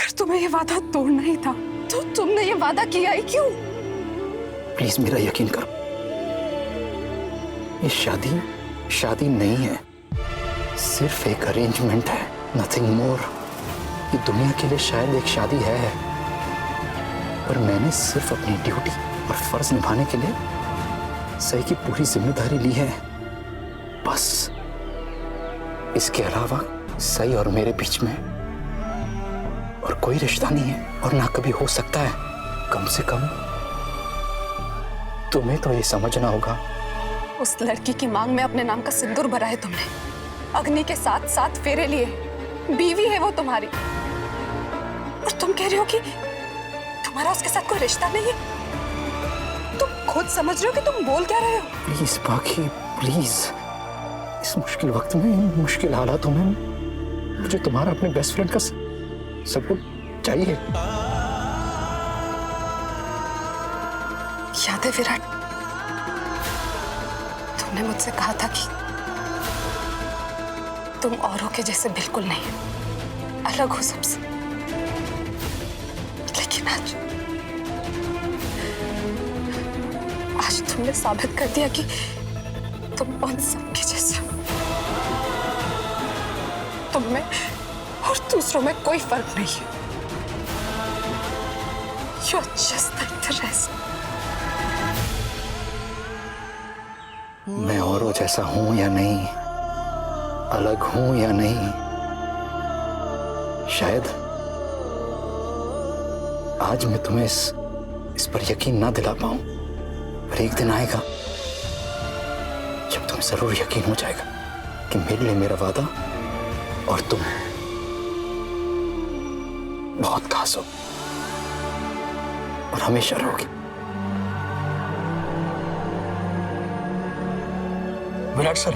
अगर तुम्हें ये वादा तोड़ना ही था तो तुमने ये वादा किया ही क्यों? प्लीज मेरा यकीन करो, ये शादी नहीं है, सिर्फ एक अरेंजमेंट है, नथिंग मोर। ये दुनिया के लिए शायद एक शादी है, पर मैंने सिर्फ अपनी ड्यूटी और फर्ज निभाने के लिए सही की पूरी जिम्मेदारी ली है, बस। इसके अलावा सही और मेरे बीच में और कोई रिश्ता नहीं है और ना कभी हो सकता है। कम से कम तुम्हें तो ये समझना होगा। उस लड़की की मांग में अपने नाम का सिंदूर भरा है तुमने, अग्नि के साथ 7 फेरे लिए, बीवी है वो तुम्हारी, और तुम कह रहे हो कि तुम्हारा उसके साथ कोई रिश्ता नहीं है। तुम खुद समझ रहे हो कि तुम बोल क्या रहे हो? प्लीज पाखी, प्लीज, इस मुश्किल वक्त में, इन मुश्किल हालातों में मुझे तुम्हारा अपने बेस्ट फ्रेंड का सपोर्ट चाहिए। याद है विराट, तुमने मुझसे कहा था कि तुम औरों के जैसे बिल्कुल नहीं हो, अलग हो सबसे। लेकिन आज तुमने साबित कर दिया कि तुम उन सबके जैसे हो। तुम में और दूसरों में कोई फर्क नहीं है। You're just like the rest. मैं औरों जैसा हूं या नहीं, अलग हूं या नहीं, शायद आज मैं तुम्हें इस पर यकीन ना दिला पाऊं, पर एक दिन आएगा जब तुम्हें जरूर यकीन हो जाएगा कि मेरे लिए मेरा वादा और तुम बहुत खास हो और हमेशा रहोगे। विराट सर,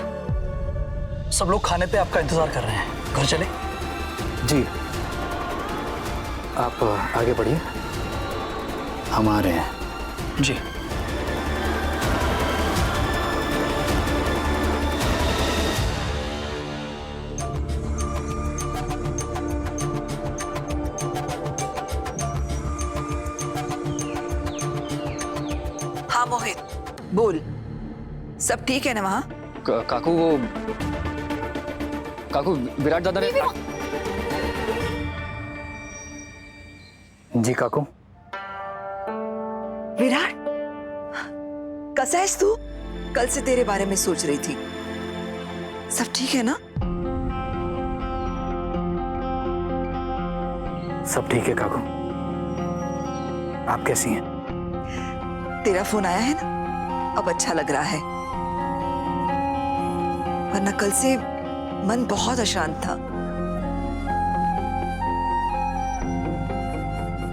सब लोग खाने पे आपका इंतजार कर रहे हैं, घर चले? जी, आप आगे बढ़िए, हम आ रहे हैं। जी। हाँ मोहित, बोल, सब ठीक है ना वहाँ? काकू विराट दादा ने। जी काकू। विराट, कैसा है तू? कल से तेरे बारे में सोच रही थी, सब ठीक है ना? सब ठीक है काकू, आप कैसी हैं? तेरा फोन आया है ना, अब अच्छा लग रहा है, वरना कल से मन बहुत अशांत था।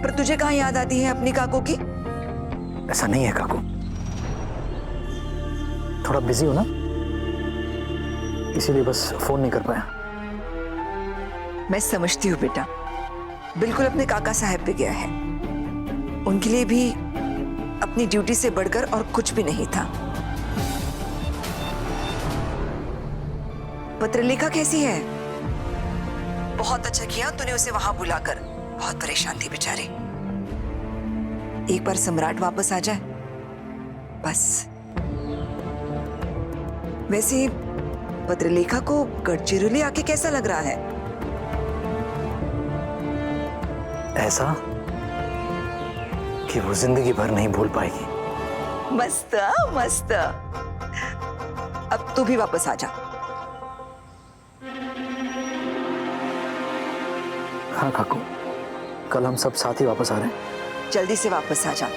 पर तुझे कहाँ याद आती है अपनी काकू की? ऐसा नहीं है काकू, थोड़ा बिजी हो ना, इसीलिए बस फोन नहीं कर पाया। मैं समझती हूँ बेटा, बिल्कुल अपने काका साहब पे गया है, उनके लिए भी अपनी ड्यूटी से बढ़कर और कुछ भी नहीं था। पत्रलेखा कैसी है? बहुत अच्छा किया तूने उसे वहां बुलाकर, बहुत परेशान थी बेचारी। एक बार सम्राट वापस आ जाए बस। वैसे पत्रलेखा को गढ़चिरौली आके कैसा लग रहा है? ऐसा कि वो जिंदगी भर नहीं भूल पाएगी। मस्त मस्त। अब तू भी वापस आ जा। हाँ काकू, कल हम सब साथ ही वापस आ रहे हैं। जल्दी से वापस आ जा,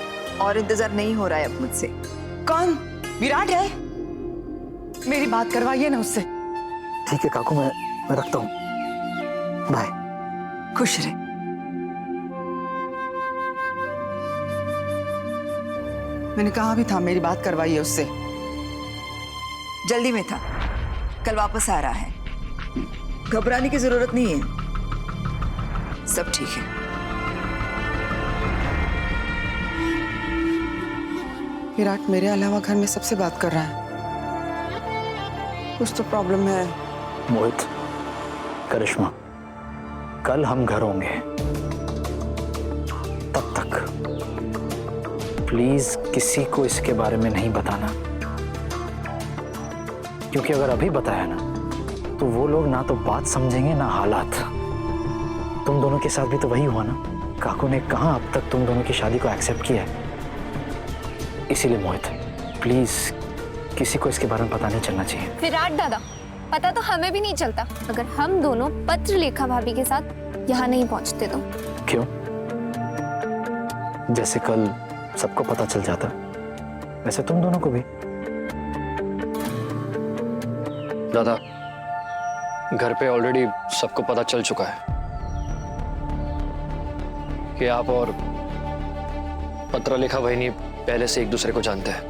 और इंतजार नहीं हो रहा है अब मुझसे। कौन? विराट है? मेरी बात करवाइए ना उससे। ठीक है काकू, मैं रखता हूँ, बाय। खुश रहे। मैंने कहा भी था मेरी बात करवाइए उससे। जल्दी में था, कल वापस आ रहा है, घबराने की जरूरत नहीं है, सब ठीक है। विराट मेरे अलावा घर में सबसे बात कर रहा है, कुछ तो प्रॉब्लम है। मोहित, करिश्मा, कल हम घर होंगे, प्लीज किसी को इसके बारे में नहीं बताना, क्योंकि अगर अभी बताया ना तो वो लोग ना तो बात समझेंगे ना हालात। तुम दोनों के साथ भी तो वही हुआ ना। काकू ने कहाँ अब तक तुम दोनों की शादी को एक्सेप्ट किया है। इसीलिए मोहित, प्लीज किसी को इसके बारे में पता नहीं चलना चाहिए। विराट दादा, पता तो हमें भी नहीं चलता अगर हम दोनों पत्र लेखा भाभी के साथ यहाँ नहीं पहुँचते तो। क्यों? जैसे कल सबको पता चल जाता, वैसे तुम दोनों को भी। दादा, घर पे ऑलरेडी सबको पता चल चुका है कि आप और पत्रलेखा बहिनी पहले से एक दूसरे को जानते हैं।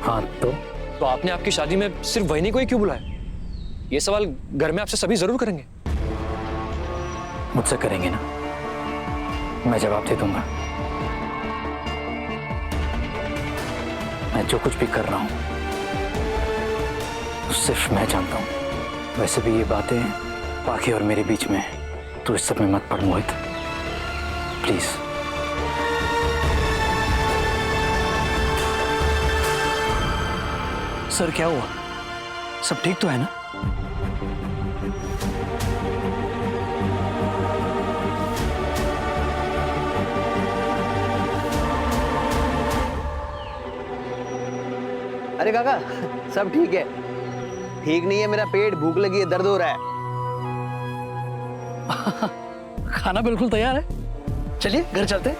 हाँ तो आपने आपकी शादी में सिर्फ वहिनी को ही क्यों बुलाया? ये सवाल घर में आपसे सभी जरूर करेंगे। मुझसे करेंगे ना, मैं जवाब दे दूंगा। मैं जो कुछ भी कर रहा हूं सिर्फ मैं जानता हूं। वैसे भी ये बातें पाखी और मेरे बीच में है, तो इस सब में मत पड़ मोहित, प्लीज। सर क्या हुआ? सब ठीक तो है ना? अरे काका, सब ठीक है। ठीक नहीं है, मेरा पेट भूख लगी है, दर्द हो रहा है। खाना बिल्कुल तैयार है, चलिए घर चलते हैं।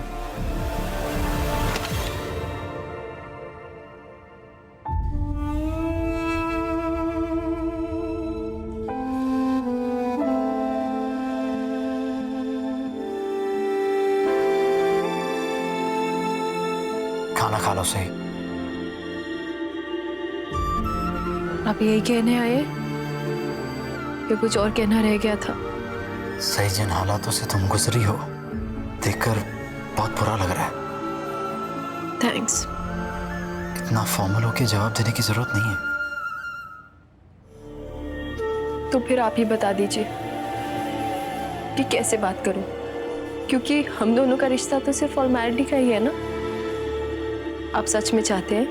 खाना खा लो सही। आप यही कहने आए या कुछ और कहना रह गया था? सही, जिन हालातों से तुम गुजरी हो देखकर बहुत बुरा लग रहा है। थैंक्स। इतना फॉर्मल होके जवाब देने की जरूरत नहीं है। तो फिर आप ही बता दीजिए कि कैसे बात करूं, क्योंकि हम दोनों का रिश्ता तो सिर्फ फॉर्मेलिटी का ही है ना। आप सच में चाहते हैं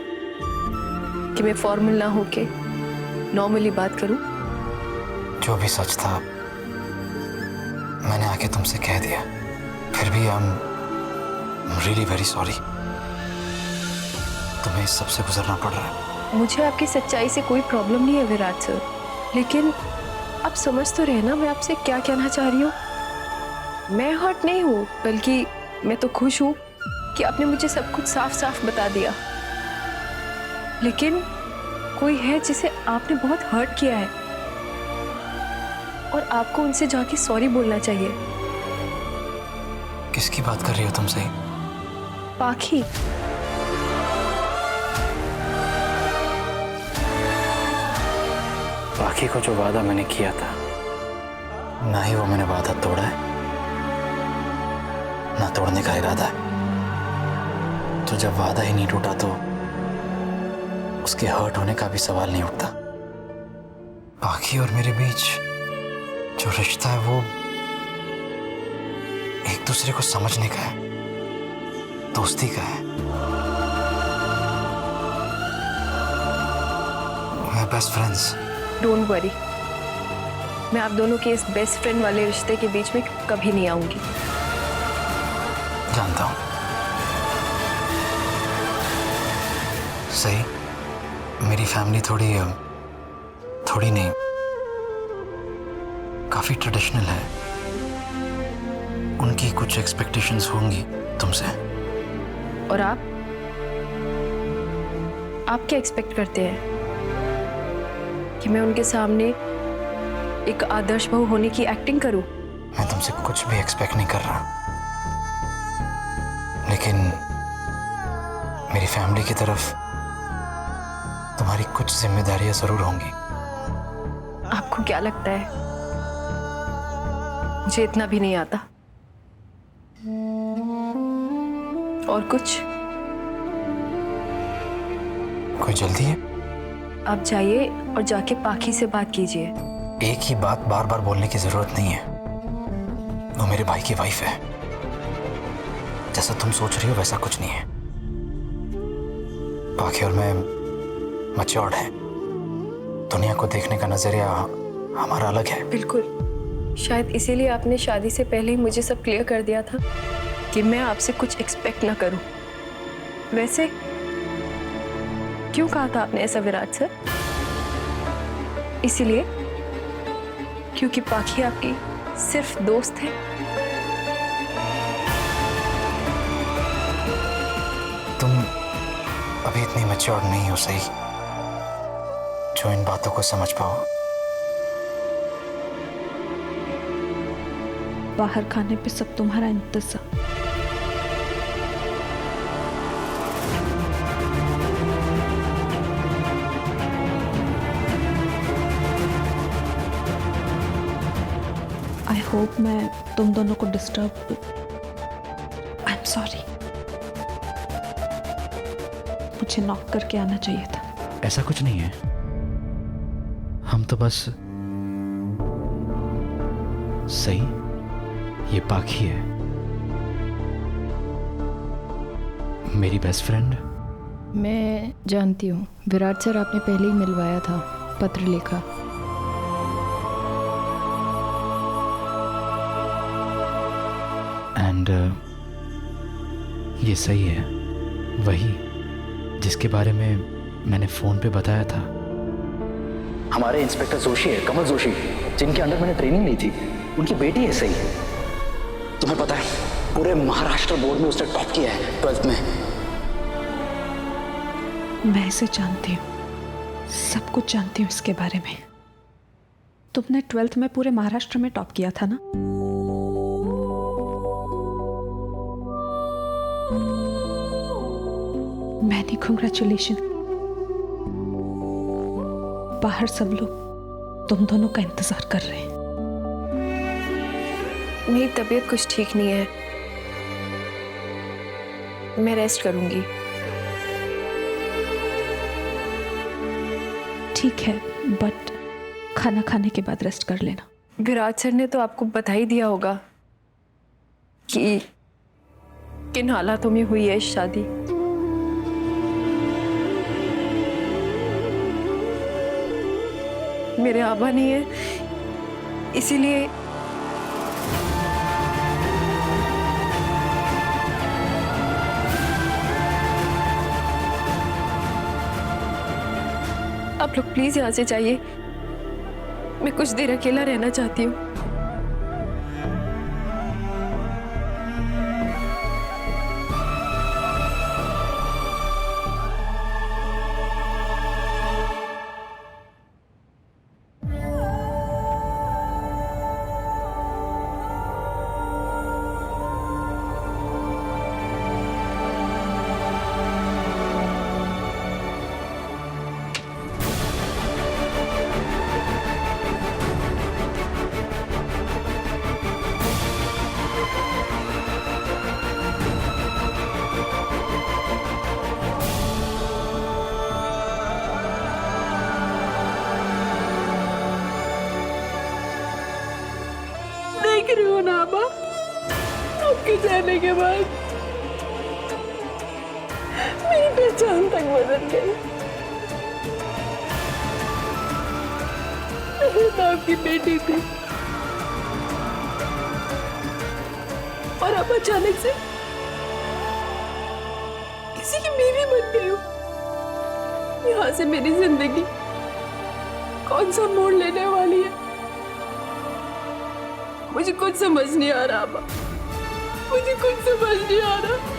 कि मैं फॉर्मल ना होके नॉर्मली बात करूं? जो भी सच था मैंने आके तुमसे कह दिया, फिर भी I am really very sorry. तुम्हें इस सब से गुजरना पड़ रहा है। मुझे आपकी सच्चाई से कोई प्रॉब्लम नहीं है विराट सर, लेकिन आप समझ तो रहे ना मैं आपसे क्या कहना चाह रही हूँ। मैं हर्ट नहीं हूँ, बल्कि मैं तो खुश हूँ कि आपने मुझे सब कुछ साफ साफ बता दिया। लेकिन कोई है जिसे आपने बहुत हर्ट किया है और आपको उनसे जाके सॉरी बोलना चाहिए। किसकी बात कर रही हो तुम सही? पाखी। पाखी को जो वादा मैंने किया था, ना ही वो मैंने वादा तोड़ा है, ना तोड़ने का इरादा है। तो जब वादा ही नहीं टूटा तो उसके हर्ट होने का भी सवाल नहीं उठता। पाखी और मेरे बीच जो रिश्ता है वो एक दूसरे को समझने का है, दोस्ती का है। मैं बेस्ट फ्रेंड्स। डोंट वरी, मैं आप दोनों के इस बेस्ट फ्रेंड वाले रिश्ते के बीच में कभी नहीं आऊंगी। जानता हूं। सही, मेरी फैमिली थोड़ी नहीं, काफी ट्रेडिशनल है। उनकी कुछ एक्सपेक्टेशंस होंगी तुमसे। और आप क्या एक्सपेक्ट करते हैं कि मैं उनके सामने एक आदर्श बहू होने की एक्टिंग करूं? मैं तुमसे कुछ भी एक्सपेक्ट नहीं कर रहा, लेकिन मेरी फैमिली की तरफ तुम्हारी कुछ जिम्मेदारियां जरूर होंगी। आपको क्या लगता है मुझे इतना भी नहीं आता? और कुछ? कोई जल्दी है? आप जाइए और जाके पाखी से बात कीजिए। एक ही बात बार बार बोलने की जरूरत नहीं है। वो मेरे भाई की वाइफ है। जैसा तुम सोच रही हो वैसा कुछ नहीं है। बाकी और मैं मैच्योर्ड है, दुनिया को देखने का नजरिया हमारा अलग है। बिल्कुल, शायद इसीलिए आपने शादी से पहले ही मुझे सब क्लियर कर दिया था कि मैं आपसे कुछ एक्सपेक्ट ना करूं। वैसे क्यों कहा था आपने ऐसा विराट सर? इसीलिए क्योंकि पाखी आपकी सिर्फ दोस्त है। तुम अभी इतनी मैच्योर्ड नहीं हो सही जो इन बातों को समझ पाओ। बाहर खाने पे सब तुम्हारा इंतजार। आई होप मैं तुम दोनों को डिस्टर्ब। आई एम सॉरी, मुझे नॉक करके आना चाहिए था। ऐसा कुछ नहीं है, हम तो बस सही। ये पाखी है, मेरी बेस्ट फ्रेंड। मैं जानती हूँ, विराट सर आपने पहले ही मिलवाया था, पत्र लिखा। एंड ये सही है, वही जिसके बारे में मैंने फोन पे बताया था। हमारे इंस्पेक्टर जोशी है, कमल जोशी, जिनके अंडर मैंने ट्रेनिंग ली थी, उनकी बेटी है सही। तुम्हें पता है पूरे महाराष्ट्र बोर्ड में उसने टॉप किया है 12th में। मैं इसे जानती हूँ, सब कुछ जानती हूँ इसके बारे में। तुमने 12th में पूरे महाराष्ट्र में टॉप किया था ना? Many congratulation. बाहर सब लोग तुम दोनों का इंतजार कर रहे हैं। मेरी तबीयत कुछ ठीक नहीं है, मैं रेस्ट करूंगी। ठीक है, बट खाना खाने के बाद रेस्ट कर लेना। विराट सर ने तो आपको बता ही दिया होगा कि किन हालातों में हुई है शादी। मेरे आबा नहीं है, इसीलिए आप लोग प्लीज यहाँ से जाइए, मैं कुछ देर अकेला रहना चाहती हूँ। देख रही हो ना आबा, आपके जाने के बाद मेरी पहचान तक बदल गई। मैं तो आपकी बेटी थी और अब अचानक से किसी की बीवी बन गई हूँ। यहाँ से मेरी जिंदगी कौन सा मोड़ लेने वाली है, मुझे कुछ समझ नहीं आ रहा अब्बा, मुझे कुछ समझ नहीं आ रहा।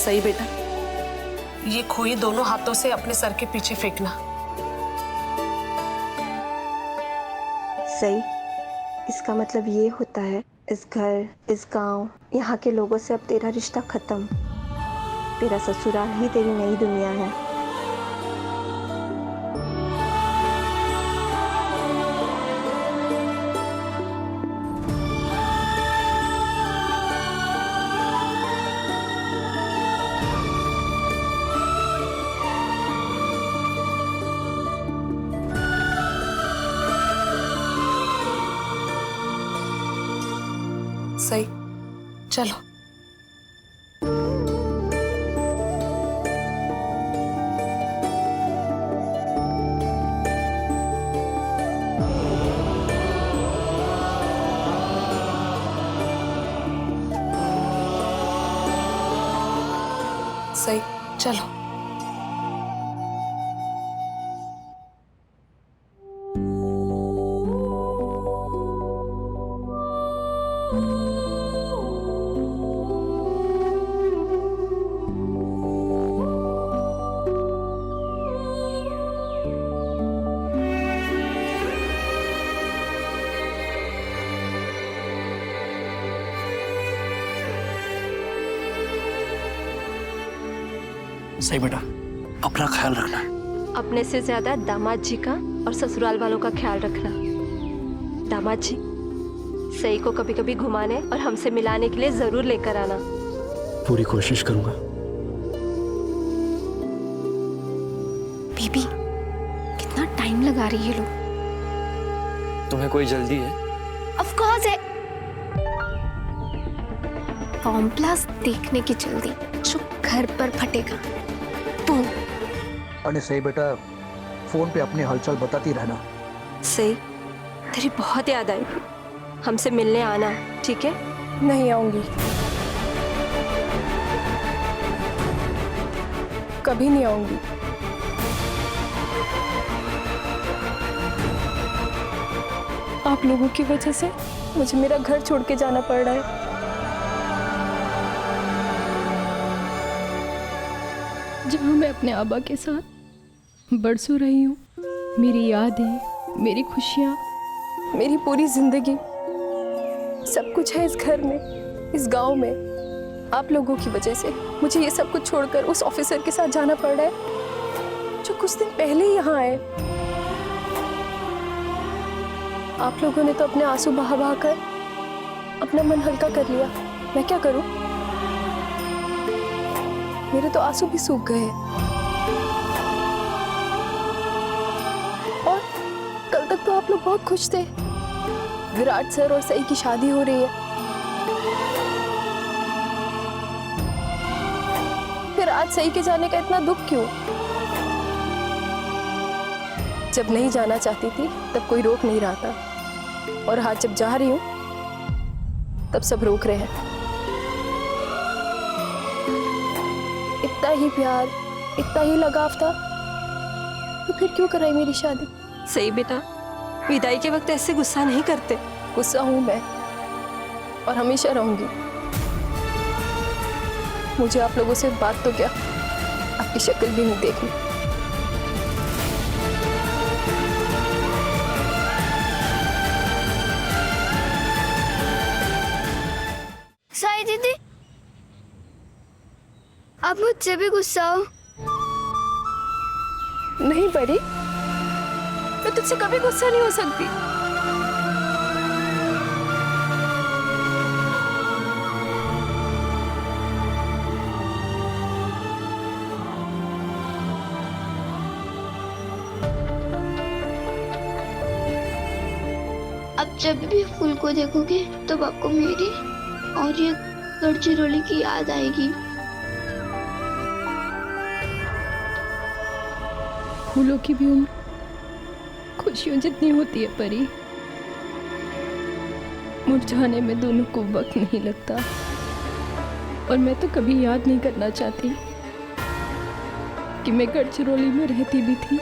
सही बेटा, ये खोई दोनों हाथों से अपने सर के पीछे फेंकना। सही, इसका मतलब ये होता है इस घर, इस गांव, यहाँ के लोगों से अब तेरा रिश्ता खत्म। तेरा ससुराल ही तेरी नई दुनिया है। सही, चलो। सही, चलो। सही बेटा, अपना ख्याल रखना। अपने से ज्यादा दामाद जी का और ससुराल वालों का ख्याल रखना। दामाद जी, सई को कभी कभी घुमाने और हमसे मिलाने के लिए जरूर लेकर आना। पूरी कोशिश करूंगा। बेबी, कितना टाइम लगा रही है लोग। तुम्हें कोई जल्दी है? ऑफ कोर्स है। कॉम्प्लास देखने की जल्दी जो घर पर फटेगा। तुम अरे सही बेटा, फोन पे अपनी हलचल बताती रहना। सई, तेरी बहुत याद आई। हमसे मिलने आना, ठीक है? नहीं आऊंगी, कभी नहीं आऊंगी। आप लोगों की वजह से मुझे मेरा घर छोड़ के जाना पड़ रहा है। जहाँ मैं अपने आबा के साथ बरसों रही हूँ, मेरी यादें, मेरी खुशियाँ, मेरी पूरी जिंदगी, सब कुछ है इस घर में, इस गांव में। आप लोगों की वजह से मुझे ये सब कुछ छोड़कर उस ऑफिसर के साथ जाना पड़ रहा है जो कुछ दिन पहले ही यहाँ आए। आप लोगों ने तो अपने आंसू बहा बहा कर अपना मन हल्का कर लिया। मैं क्या करूं? मेरे तो आंसू भी सूख गए हैं। और कल तक तो आप लोग बहुत खुश थे। विराट सर और सई की शादी हो रही है। फिर आज सई के जाने का इतना दुख क्यों? जब नहीं जाना चाहती थी तब कोई रोक नहीं रहा था, और आज जब जा रही हूं तब सब रोक रहे हैं। इतना ही प्यार, इतना ही लगाव था, तो फिर क्यों कराई मेरी शादी? सही बेटा, विदाई के वक्त ऐसे गुस्सा नहीं करते। गुस्सा हूं मैं, और हमेशा रहूंगी। मुझे आप लोगों से बात तो क्या, आपकी शक्ल भी नहीं देखनी। साई दीदी, आप मुझसे भी गुस्सा हो? नहीं परी, मैं तुझसे कभी गुस्सा नहीं हो सकती। अब जब भी फूल को देखोगे तो आपको मेरी और ये गढ़चिरौली की याद आएगी। फूलों की भी उम्र खुशियों जितनी होती है परी। मुरझाने में दोनों को वक्त नहीं लगता, और मैं तो कभी याद नहीं करना चाहती कि मैं गढ़चिरौली में रहती भी थी।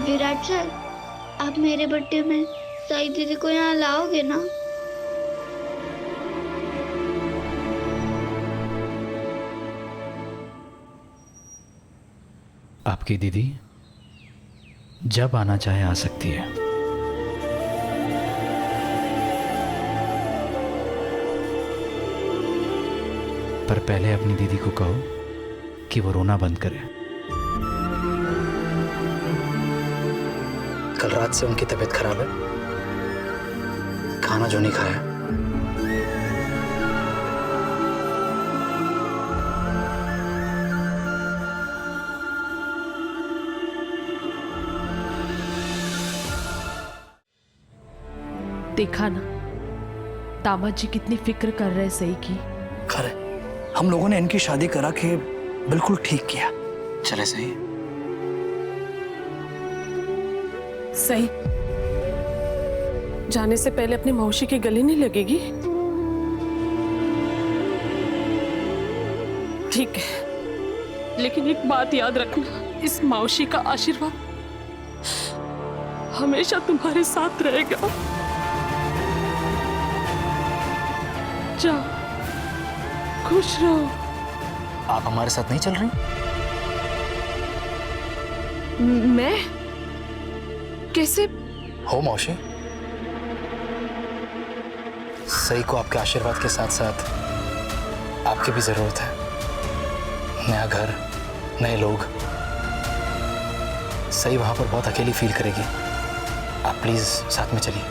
विराट सर, आप मेरे बर्थडे में साई दीदी को यहाँ लाओगे ना? आपकी दीदी जब आना चाहे आ सकती है। पर पहले अपनी दीदी को कहो कि वो रोना बंद करे। कल रात से उनकी तबीयत खराब है, खाना जो नहीं खाया। देखा ना दामाद जी कितनी फिक्र कर रहे सही की। खैर, हम लोगों ने इनकी शादी करा के बिल्कुल ठीक किया। चले सही। सही जाने से पहले अपने मौसी के गले नहीं लगेगी? ठीक है, लेकिन एक बात याद रखना, इस मौसी का आशीर्वाद हमेशा तुम्हारे साथ रहेगा। जाओ, खुश रहो। आप हमारे साथ नहीं चल रही? मैं कैसे? हो मौसी, सही को आपके आशीर्वाद के साथ साथ आपकी भी जरूरत है। नया घर, नए लोग, सही वहां पर बहुत अकेली फील करेगी। आप प्लीज साथ में चलिए।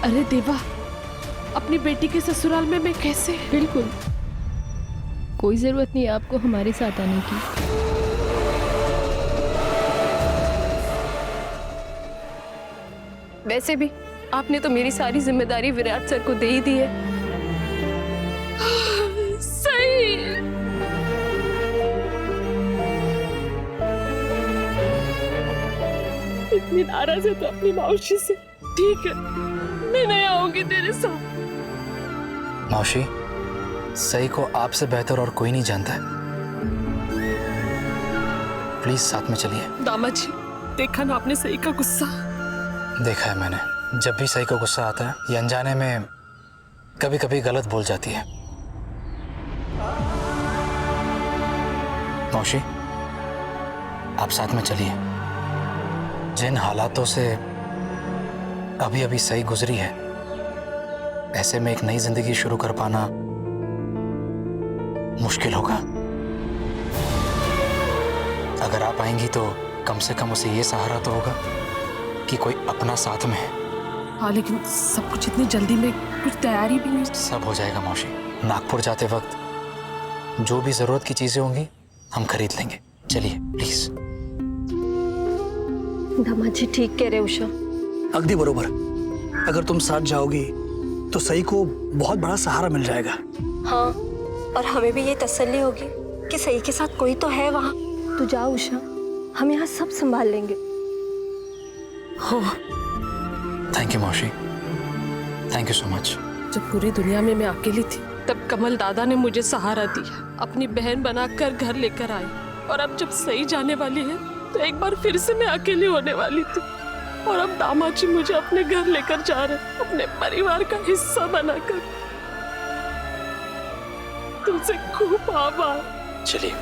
अरे देवा, अपनी बेटी के ससुराल में मैं कैसे? बिल्कुल, कोई जरूरत नहीं आपको हमारे साथ आने की। वैसे भी आपने तो मेरी सारी जिम्मेदारी विराट सर को दे ही दी है। सही। इतनी नाराज है तो अपनी मौसी से। ठीक है, मैं नहीं आऊंगी तेरे साथ। मौसी, सही को आपसे बेहतर और कोई नहीं जानता है। प्लीज साथ में चलिए। दामाद जी, देखा ना आपने सही का गुस्सा? देखा है मैंने, जब भी सही को गुस्सा आता है ये अनजाने में कभी कभी गलत बोल जाती है। मौसी, आप साथ में चलिए। जिन हालातों से अभी अभी सही गुजरी है, ऐसे में एक नई जिंदगी शुरू कर पाना मुश्किल होगा। अगर आप आएंगी तो कम से कम उसे ये सहारा तो होगा कि कोई अपना साथ में है। हाँ, लेकिन सब कुछ इतनी जल्दी में, कुछ तैयारी भी नहीं। सब हो जाएगा मौसी। नागपुर जाते वक्त जो भी जरूरत की चीजें होंगी हम खरीद लेंगे। चलिए प्लीज। दामाद जी ठीक कह रहे उषा। अगदी बरोबर। अगर तुम साथ जाओगी तो सही को बहुत बड़ा सहारा मिल जाएगा। हाँ, और हमें भी ये तसल्ली होगी कि सही के साथ कोई तो है वहाँ। तू जाओ उषा, हम यहाँ सब संभाल लेंगे। हो, थैंक यू मौसी, थैंक यू सो मच। जब पूरी दुनिया में मैं अकेली थी तब कमल दादा ने मुझे सहारा दिया, अपनी बहन बनाकर घर लेकर आए। और अब जब सही जाने वाली है तो एक बार फिर से मैं अकेली होने वाली थी। और अब दामाद जी मुझे अपने घर लेकर जा रहे, अपने परिवार का हिस्सा बनाकर। तुमसे खूब आभार। चलिए।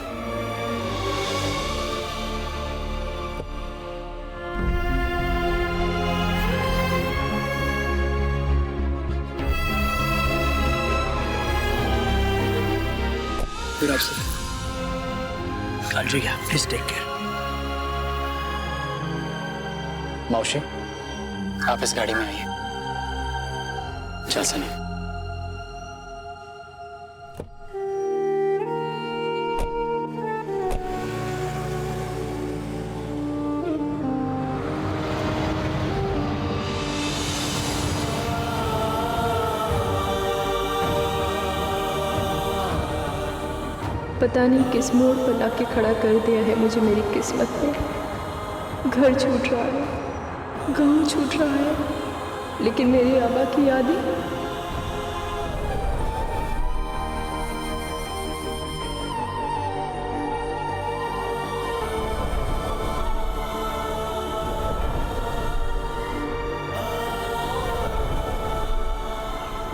विराट सर, कालजी क्या, प्लीज टेक केयर। मौसी, आप इस गाड़ी में आइए। चल सनी। पता नहीं किस मोड़ पर लाके खड़ा कर दिया है मुझे मेरी किस्मत ने। घर छूट रहा है, गांव छूट रहा है, लेकिन मेरे आबा की यादें।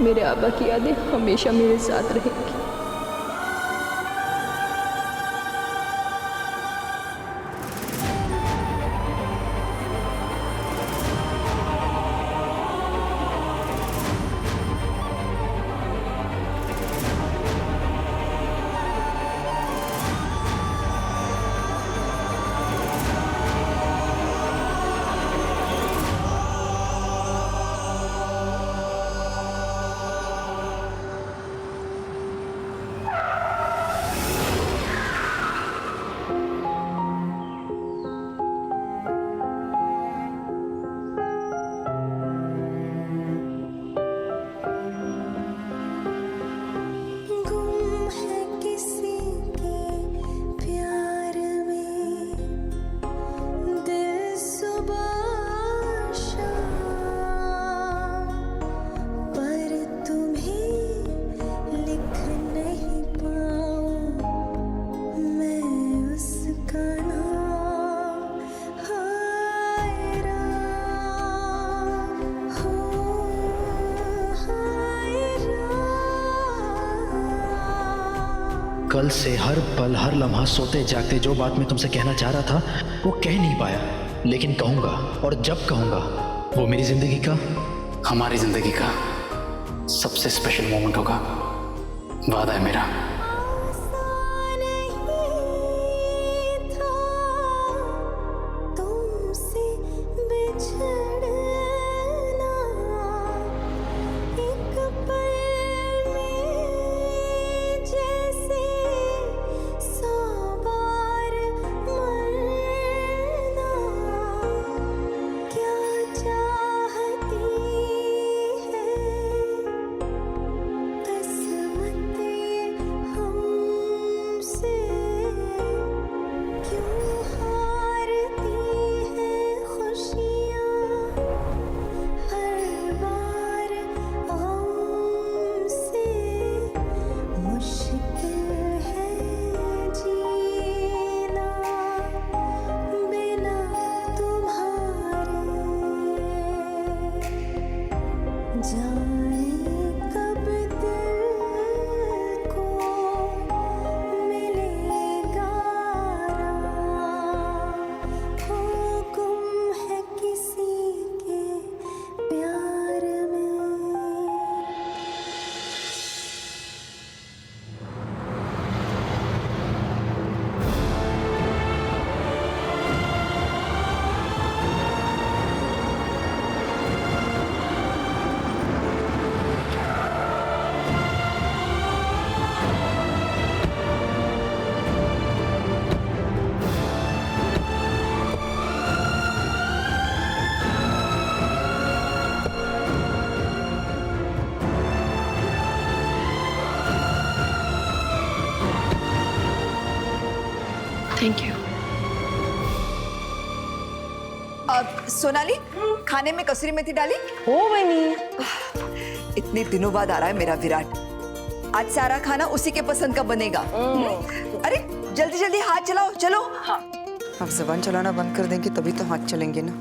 मेरे आबा की यादें हमेशा मेरे साथ रहेंगी। कल से हर पल हर लम्हा सोते जागते जो बात मैं तुमसे कहना चाह रहा था वो कह नहीं पाया, लेकिन कहूंगा, और जब कहूंगा वो मेरी जिंदगी का, हमारी जिंदगी का सबसे स्पेशल मोमेंट होगा, वादा है मेरा। Thank you. अब सोनाली, खाने में कसूरी मेथी डाली? हो बनी। इतने दिनों बाद आ रहा है मेरा विराट, आज सारा खाना उसी के पसंद का बनेगा। अरे जल्दी जल्दी हाथ चलाओ, चलो। हाँ। अब जबान चलाना बंद कर देंगे तभी तो हाथ चलेंगे ना।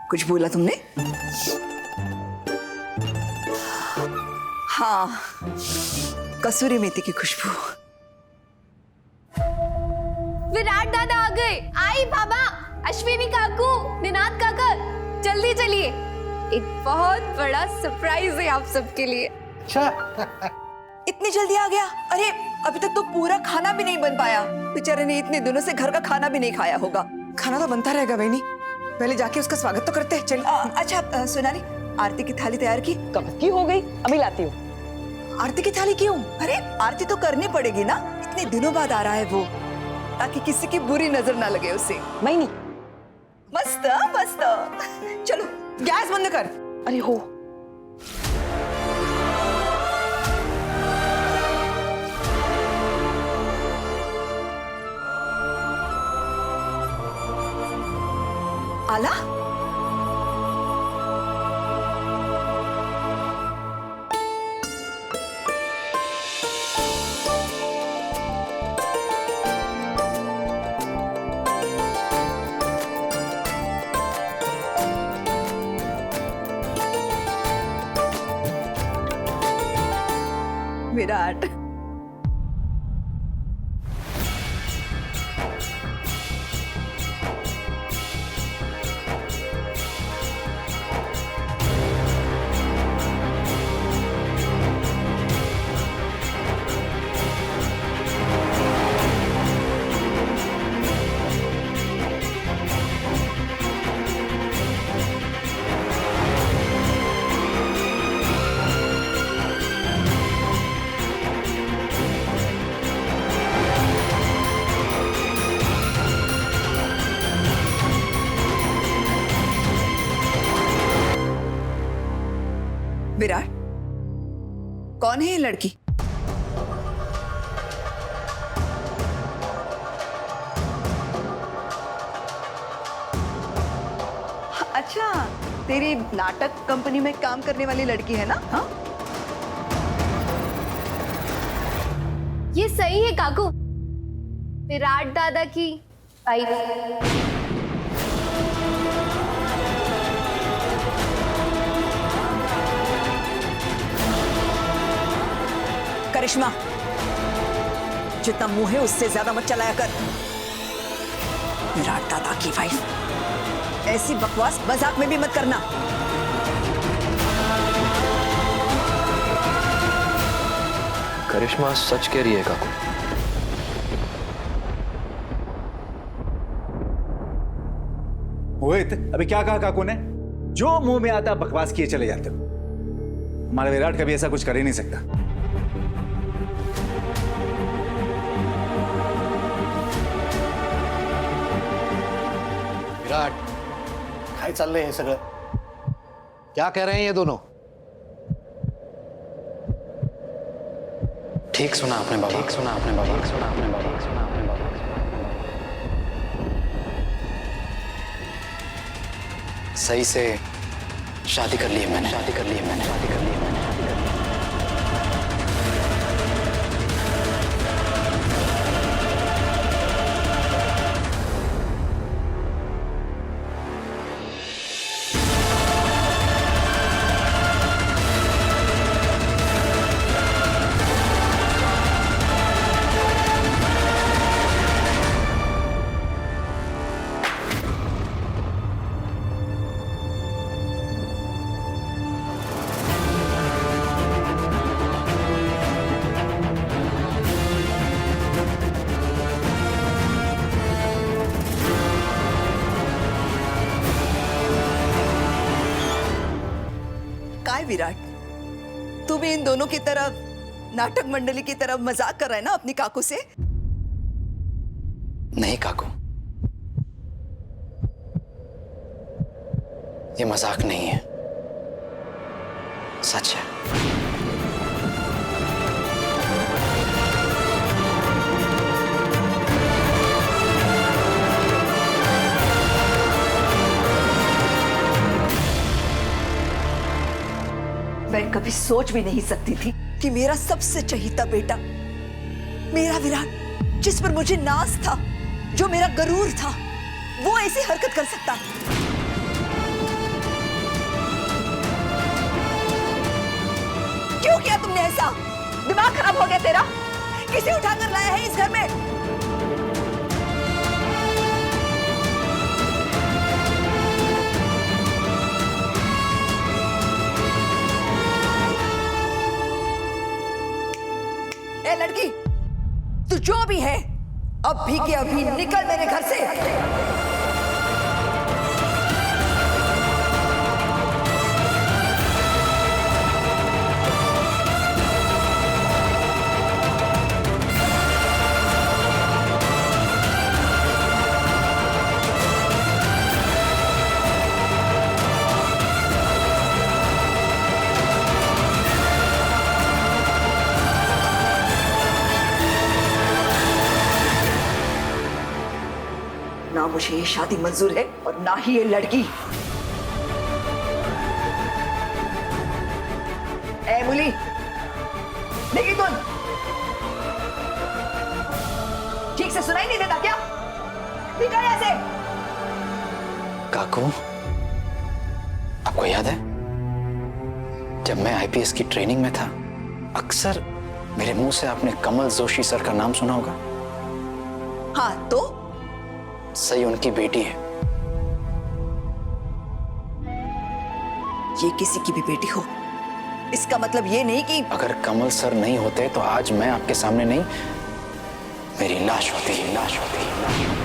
कुछ बोला तुमने? हाँ, कसूरी मेथी की खुशबू। विराट दादा आ गए। आई बाबा, अश्विनी काकू, निनाद काका, जल्दी चलिए, एक बहुत बड़ा सरप्राइज है आप सबके लिए। अच्छा, इतनी जल्दी आ गया? अरे अभी तक तो पूरा खाना भी नहीं बन पाया। बेचारे ने इतने दिनों से घर का खाना भी नहीं खाया होगा। खाना तो बनता रहेगा बहनी, पहले जाके उसका स्वागत तो करते हैं। चल। अच्छा सोनाली, आरती की थाली तैयार की? कब की हो गई, अभी लाती हूँ। आरती की थाली क्यों? अरे आरती तो करनी पड़ेगी ना, इतने दिनों बाद आ रहा है वो, ताकि किसी की बुरी नजर ना लगे उसे। मैं नहीं। मस्त मस्त। चलो गैस बंद कर। अरे हो। आला? विराट, विराट, कौन है ये लड़की? अच्छा, तेरी नाटक कंपनी में काम करने वाली लड़की है ना? हाँ, ये सही है काकू, विराट दादा की वाइफ। करिश्मा, जितना मुंह है उससे ज्यादा मत चलाया कर। विराट दादा की वाइफ, ऐसी बकवास मजाक में भी मत करना। करिश्मा सच कह रही है काकू। मोहित, अभी क्या कहा काकू ने? जो मुंह में आता बकवास किए चले जाते हो। हमारा विराट कभी ऐसा कुछ कर ही नहीं सकता। विराट, काय चाललंय हे सगळं? क्या कह रहे हैं ये दोनों? ठीक सुना आपने बाबा, ठीक सुना आपने बाबा, ठीक सुना आपने बाबा, ठीक सुना आपने बाबा। सही से शादी कर ली है मैंने, शादी कर ली है मैंने, शादी कर ली है मैंने, शादी कर ली है। काय विराट, तू भी इन दोनों की तरफ नाटक मंडली की तरफ मजाक कर रहा है ना अपनी काकू से? नहीं काकू, ये मजाक नहीं है, सच है। मैं कभी सोच भी नहीं सकती थी कि मेरा सबसे चहीता बेटा, मेरा विराट, जिस पर मुझे नाज था, जो मेरा गरूर था, वो ऐसी हरकत कर सकता है। क्यों किया तुमने ऐसा? दिमाग खराब हो गया तेरा? किसे उठाकर लाया है इस घर में? ए लड़की, तू जो भी है, अब भी के अभी निकल मेरे घर से। ना मुझे ये शादी मंजूर है और ना ही ये लड़की। ए मुली, देखी तुम ठीक से सुनाई नहीं देता क्या? निकल यहाँ से। काकू, आपको याद है जब मैं आईपीएस की ट्रेनिंग में था, अक्सर मेरे मुंह से आपने कमल जोशी सर का नाम सुना होगा। हाँ तो सही उनकी बेटी है। ये किसी की भी बेटी हो, इसका मतलब ये नहीं कि अगर कमल सर नहीं होते तो आज मैं आपके सामने नहीं, मेरी लाश होती, लाश होती, लाश होती।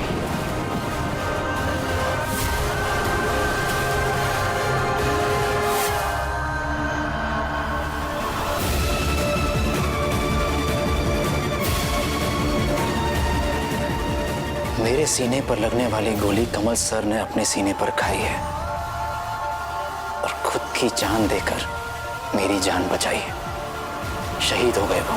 मेरे सीने पर लगने वाली गोली कमल सर ने अपने सीने पर खाई है और खुद की जान देकर मेरी जान बचाई है। शहीद हो गए वो।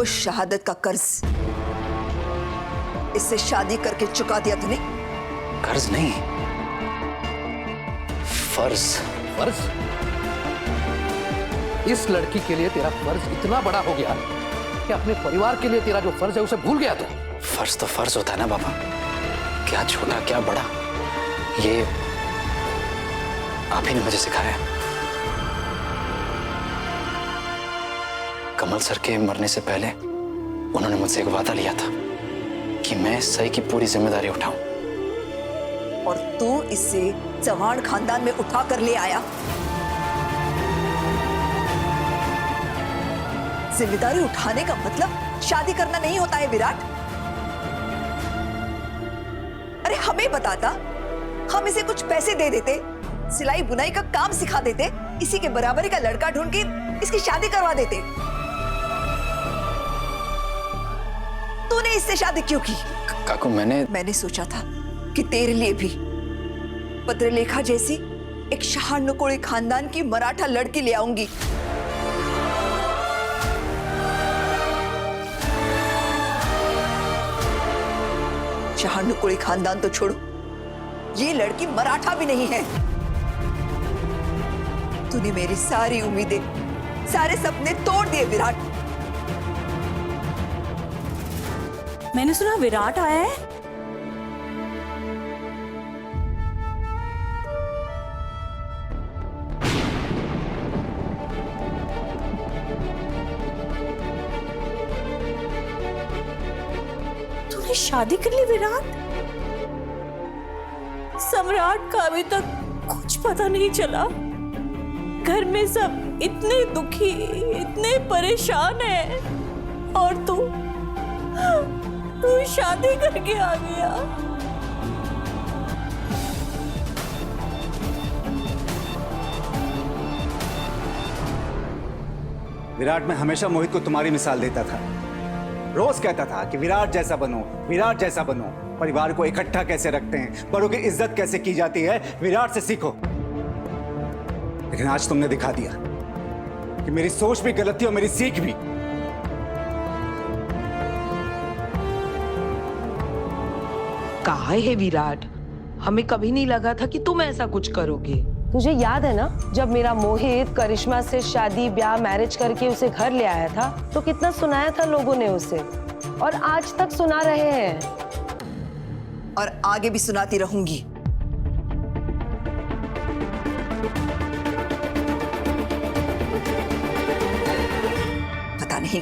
उस शहादत का कर्ज इससे शादी करके चुका दिया तूने? कर्ज नहीं, फर्ज। फर्ज? इस लड़की के लिए तेरा फर्ज इतना बड़ा हो गया कि अपने परिवार के लिए तेरा जो फर्ज है उसे भूल गया तू। फर्ज तो फर्ज होता है ना बाबा, क्या छोटा क्या बड़ा, ये आप ही ने मुझे सिखाया है। कमल सर के मरने से पहले उन्होंने मुझसे एक वादा लिया था कि मैं सही की पूरी जिम्मेदारी उठाऊं। और तू इसे चौहान खानदान में उठा कर ले आया। जिम्मेदारी उठाने का मतलब शादी करना नहीं होता है विराट। अरे हमें बताता, हम इसे कुछ पैसे दे देते, सिलाई बुनाई का काम सिखा देते, इसी के बराबरी का लड़का ढूंढ के इसकी शादी करवा देते। तूने इससे शादी क्यों की? काकू मैंने सोचा था कि तेरे लिए भी पत्रलेखा जैसी एक शहानुकोड़ी खानदान की मराठा लड़की ले आऊंगी। शहानुकोड़ी खानदान तो छोड़ो, ये लड़की मराठा भी नहीं है। तूने मेरी सारी उम्मीदें, सारे सपने तोड़ दिए विराट। मैंने सुना विराट आया है। तूने शादी कर ली विराट? सम्राट का अभी तक कुछ पता नहीं चला। घर में सब इतने दुखी, इतने परेशान हैं, और तू शादी करके आ गया। विराट, मैं हमेशा मोहित को तुम्हारी मिसाल देता था। रोज कहता था कि विराट जैसा बनो, विराट जैसा बनो। परिवार को इकट्ठा कैसे रखते हैं, बड़ों की इज्जत कैसे की जाती है, विराट से सीखो। लेकिन आज तुमने दिखा दिया कि मेरी सोच भी गलत थी और मेरी सीख भी। कहा है विराट, हमें कभी नहीं लगा था कि तुम ऐसा कुछ करोगे। तुझे याद है ना, जब मेरा मोहित करिश्मा से शादी ब्याह मैरिज करके उसे घर ले आया था, तो कितना सुनाया था लोगों ने उसे, और आज तक सुना रहे हैं, और आगे भी सुनाती रहूंगी। पता नहीं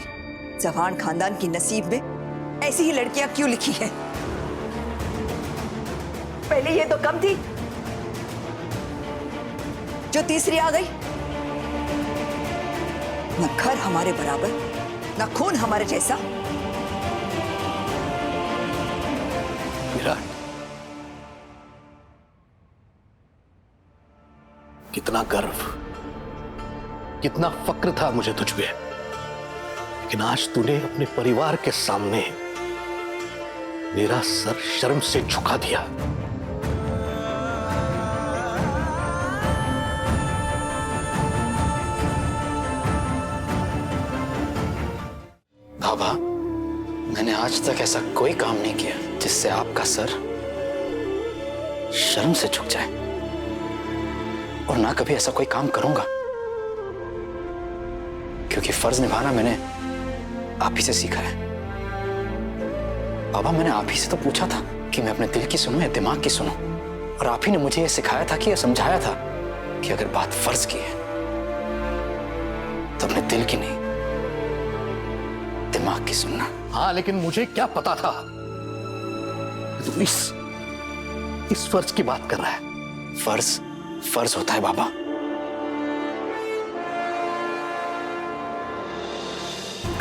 चौहान खानदान की नसीब में ऐसी ही लड़कियां क्यों लिखी हैं। पहले ये तो कम थी, जो तीसरी आ गई। न घर हमारे बराबर, न खून हमारे जैसा। विराट, कितना गर्व, कितना फक्र था मुझे तुझ पे, लेकिन आज तूने अपने परिवार के सामने मेरा सर शर्म से झुका दिया। बाबा, मैंने आज तक ऐसा कोई काम नहीं किया जिससे आपका सर शर्म से झुक जाए, और ना कभी ऐसा कोई काम करूंगा, क्योंकि फर्ज निभाना मैंने आप ही से सीखा है। बाबा, मैंने आप ही से तो पूछा था कि मैं अपने दिल की सुनूं या दिमाग की सुनूं, और आप ही ने मुझे यह सिखाया था कि यह समझाया था कि अगर बात फर्ज की है तो अपने दिल की नहीं, दिमाग की सुनना। हाँ, लेकिन मुझे क्या पता था तू इस फर्ज की बात कर रहा है। फर्ज होता है बाबा।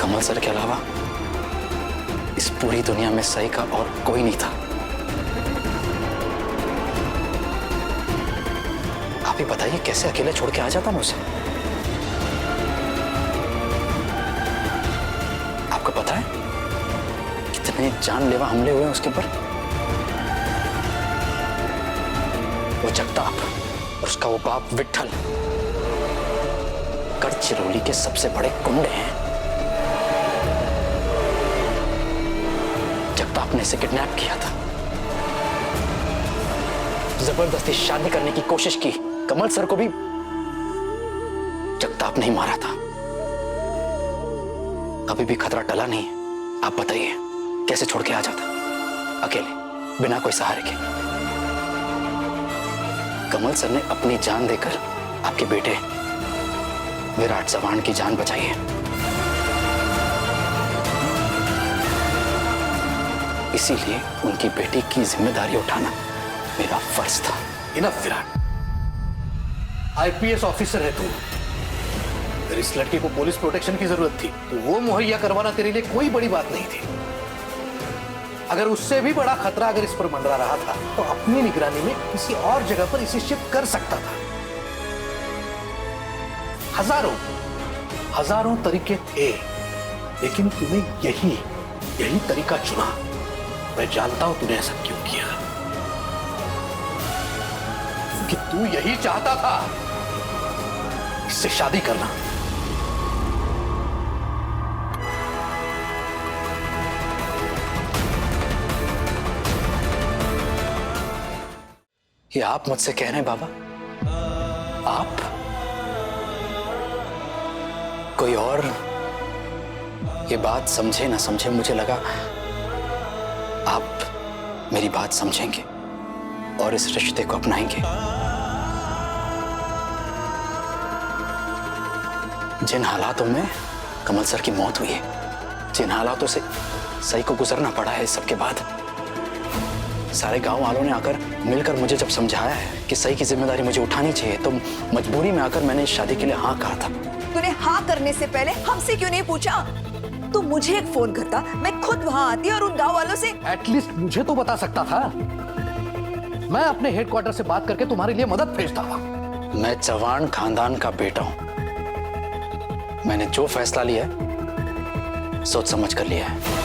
कमल सर के अलावा इस पूरी दुनिया में सही का और कोई नहीं था। आप ही बताइए कैसे अकेले छोड़ के आ जाता मुझे। आपको पता है कितने जानलेवा हमले हुए उसके ऊपर। वो जगताप और उसका वो बाप विट्ठल गढ़चिरौली के सबसे बड़े गुंडे हैं। जगताप ने इसे किडनैप किया था, जबरदस्ती शादी करने की कोशिश की। कमल सर को भी जगताप ने ही मारा था। अभी भी खतरा टला नहीं है। आप बताइए कैसे छोड़ के आ जाता अकेले, बिना कोई सहारे के। कमल सर ने अपनी जान देकर आपके बेटे विराट चव्हाण की जान बचाई है। इसीलिए उनकी बेटी की जिम्मेदारी उठाना मेरा फर्ज था। इनफ विराट, आईपीएस ऑफिसर है तू। अगर इस लड़के को पुलिस प्रोटेक्शन की जरूरत थी तो वो मुहैया करवाना तेरे लिए कोई बड़ी बात नहीं थी। अगर उससे भी बड़ा खतरा अगर इस पर मंडरा रहा था तो अपनी निगरानी में किसी और जगह पर इसे शिफ्ट कर सकता था। हजारों तरीके थे, लेकिन तूने यही तरीका चुना। मैं जानता हूं तूने ऐसा क्यों किया, कि तू यही चाहता था, इससे शादी करना। ये आप मुझसे कह रहे हैं बाबा? आप? कोई और ये बात समझे ना समझे, मुझे लगा आप मेरी बात समझेंगे और इस रिश्ते को अपनाएंगे। जिन हालातों में कमल सर की मौत हुई है, जिन हालातों से सही को गुजरना पड़ा है, इस सब के बाद सारे गांव वालों ने आकर मिलकर मुझे जब समझाया है कि सही की जिम्मेदारी मुझे उठानी चाहिए, तो मजबूरी में आकर मैंने इस शादी के लिए हाँ कहा था। तूने हाँ करने से पहले हमसे क्यों नहीं पूछा? तू मुझे एक फोन करता, मैं खुद वहां आती और उन गांव वालों से। एटलीस्ट मुझे तो बता सकता था। मैं अपने हेडक्वार्टर से बात करके तुम्हारे लिए मदद भेजता था। मैं चव्हाण खानदान का बेटा हूं। मैंने जो फैसला लिया है सोच समझ कर लिया है।